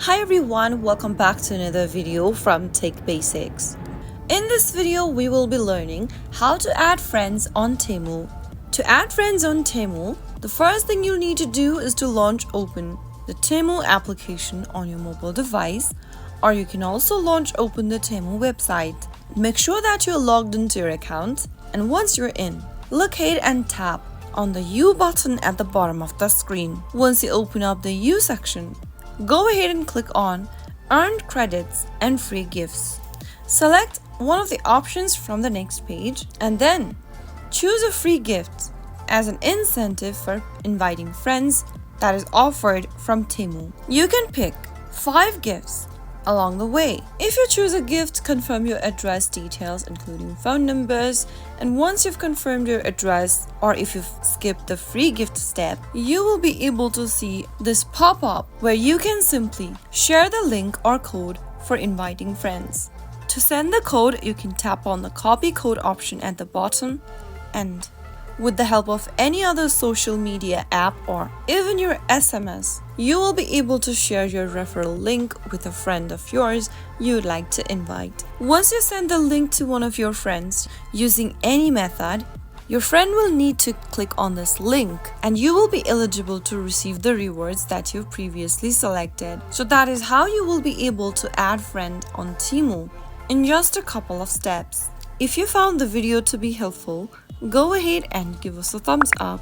Hi everyone, welcome back to another video from Tech Basics. In this video, we will be learning how to add friends on Temu. To add friends on Temu, the first thing you'll need to do is to open the Temu application on your mobile device, or you can also open the Temu website. Make sure that you're logged into your account, and once you're in, locate and tap on the U button at the bottom of the screen. Once you open up the U section, go ahead and click on Earned Credits and Free Gifts. Select one of the options from the next page and then choose a free gift as an incentive for inviting friends that is offered from Temu. You can pick 5 gifts along the way. If you choose a gift, confirm your address details including phone numbers, and once you've confirmed your address, or if you've skipped the free gift step, you will be able to see this pop-up where you can simply share the link or code for inviting friends. To send the code, you can tap on the copy code option at the bottom, and with the help of any other social media app or even your SMS, you will be able to share your referral link with a friend of yours you'd like to invite. Once you send the link to one of your friends using any method, your friend will need to click on this link and you will be eligible to receive the rewards that you've previously selected. So that is how you will be able to add friend on Temu in just a couple of steps. If you found the video to be helpful, go ahead and give us a thumbs up.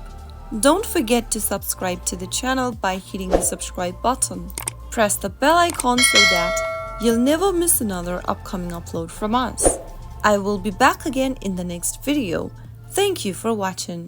Don't forget to subscribe to the channel by hitting the subscribe button. Press the bell icon so that you'll never miss another upcoming upload from us. I will be back again in the next video. Thank you for watching.